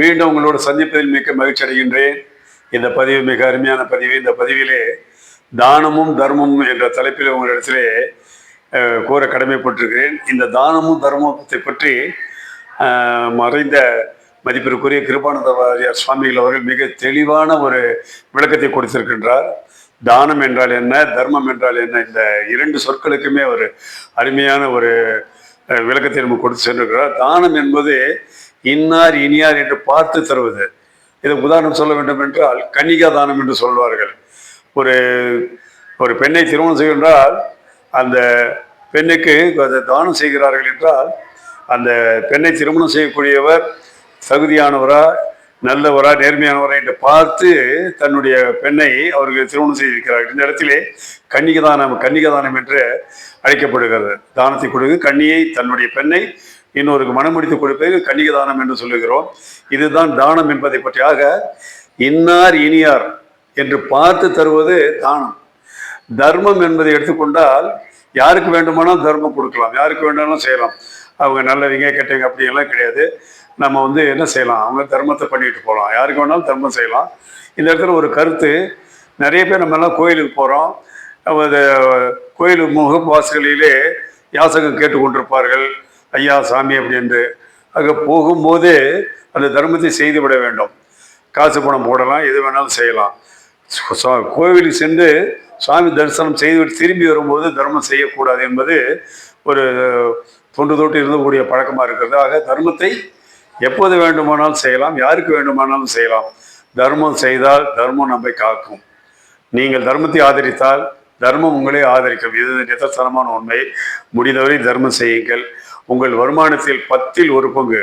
மீண்டும் உங்களோட சந்திப்பதில் மிக்க மகிழ்ச்சி அடைகின்றேன். இந்த பதிவு மிக அருமையான பதிவு. இந்த பதிவிலே தானமும் தர்மமும் என்ற தலைப்பில் உங்களிடத்திலே கூற கடமைப்பட்டிருக்கிறேன். இந்த தானமும் தர்மத்தை பற்றி மறைந்த மதிப்பிற்குரிய கிருபானந்த வாரியார் சுவாமிகள் அவர்கள் மிக தெளிவான ஒரு விளக்கத்தை கொடுத்திருக்கின்றார். தானம் என்றால் என்ன, தர்மம் என்றால் என்ன, இந்த இரண்டு சொற்களுக்குமே ஒரு அருமையான ஒரு விளக்கத்தை நமக்கு கொடுத்து சென்றிருக்கிறார். தானம் என்பது இன்னார் இனியார் என்று பார்த்து தருவது. இதை உதாரணம் சொல்ல வேண்டும் என்றால் கன்னிகா தானம் என்று சொல்வார்கள். ஒரு ஒரு பெண்ணை திருமணம் செய்கின்றால் அந்த பெண்ணுக்கு அதை தானம் செய்கிறார்கள் என்றால் அந்த பெண்ணை திருமணம் செய்யக்கூடியவர் தகுதியானவரா, நல்லவரா, நேர்மையானவரா என்று பார்த்து தன்னுடைய பெண்ணை அவர்கள் திருமணம் செய்திருக்கிறார்கள். இந்த இடத்திலே கன்னிகதானம் என்று அழைக்கப்படுகிறது. தானத்தை கொடுத்து கன்னியை, தன்னுடைய பெண்ணை இன்னொருக்கு மனமுடித்து கொடுப்பது கன்னிகதானம் என்று சொல்லுகிறோம். இதுதான் தானம் என்பதை பற்றியாக இன்னார் இனியார் என்று பார்த்து தருவது தானம். தர்மம் என்பதை எடுத்துக்கொண்டால் யாருக்கு வேண்டுமானால் தர்மம் கொடுக்கலாம், யாருக்கு வேண்டாலும் செய்யலாம். அவங்க நல்லவங்க கெட்டவங்க அப்படியெல்லாம் கிடையாது. நம்ம என்ன செய்யலாம், அவங்க தர்மத்தை பண்ணிட்டு போகலாம், யாருக்கு வேணாலும் தர்மம் செய்யலாம். இந்த இடத்துல ஒரு கருத்து, நிறைய பேர் நம்ம எல்லாம் கோயிலுக்கு போகிறோம். கோயில் முகவாசல்களிலே யாசகம் கேட்டுக்கொண்டிருப்பார்கள், ஐயா சாமி அப்படி என்று. அங்கே போகும்போது அந்த தர்மத்தை செய்து விட வேண்டும். காசு பணம் போடலாம், எது வேணாலும் செய்யலாம். கோவிலுக்கு சென்று சுவாமி தரிசனம் செய்துவிட்டு திரும்பி வரும்போது தர்மம் செய்யக்கூடாது என்பது ஒரு தொன்று தொட்டு இருந்தக்கூடிய பழக்கமாக இருக்கிறது. ஆக தர்மத்தை எப்போது வேண்டுமானாலும் செய்யலாம், யாருக்கு வேண்டுமானாலும் செய்யலாம். தர்மம் செய்தால் தர்மம் நம்மை காக்கும். நீங்கள் தர்மத்தை ஆதரித்தால் தர்மம் உங்களே ஆதரிக்கும். இது நிதர்சனமான உண்மை. முடிந்தவரை தர்மம் செய்யுங்கள். உங்கள் வருமானத்தில் 10ல் 1 பங்கு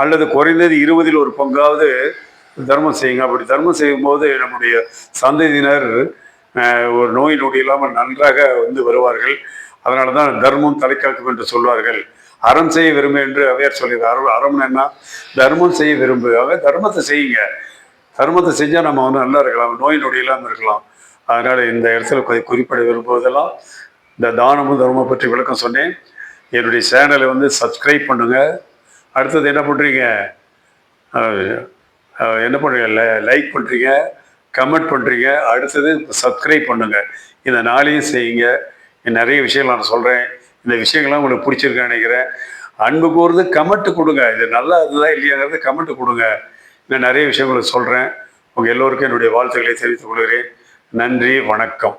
அல்லது குறைந்தது 20ல் 1 பங்காவது தர்மம் செய்யுங்க. அப்படி தர்மம் செய்யும்போது நம்முடைய சந்ததியினர் ஒரு நோய் நொடி இல்லாமல் நன்றாக வருவார்கள். அதனால தான் தர்மம் தலைக்காக்கும் என்று சொல்வார்கள். அறம் செய்ய விரும்பு என்று அவையார் சொல்லிடுறார். அறம் என்ன, தர்மம் செய்ய விரும்பு. தர்மத்தை செய்யுங்க. தர்மத்தை செஞ்சால் நம்ம நல்லா இருக்கலாம், நோய் நொடி இல்லாமல் இருக்கலாம். அதனால் இந்த இடத்துல குறிப்பிட விரும்புவதெல்லாம் இந்த தானமும் தர்மம் பற்றி விளக்கம் சொன்னேன். என்னுடைய சேனலை சப்ஸ்கிரைப் பண்ணுங்கள். அடுத்தது என்ன பண்ணுறீங்க, லைக் பண்ணுறீங்க, கமெண்ட் பண்ணுறீங்க. அடுத்தது சப்ஸ்கிரைப் பண்ணுங்கள். இந்த நாளையும் செய்யுங்க. நிறைய விஷயங்கள் நான் சொல்கிறேன். இந்த விஷயங்கள்லாம் உங்களுக்கு பிடிச்சிருக்கேன்னு நினைக்கிறேன். அன்பு கூர்ந்து கமெண்ட் கொடுங்க. இது நல்லா இதுதான் இல்லையாங்கிறது கமெண்ட் கொடுங்க. இன்னும் நிறைய விஷயங்களை சொல்கிறேன். உங்கள் எல்லோருக்கும் என்னுடைய வாழ்த்துக்களை தெரிவித்துக் கொள்கிறேன். நன்றி, வணக்கம்.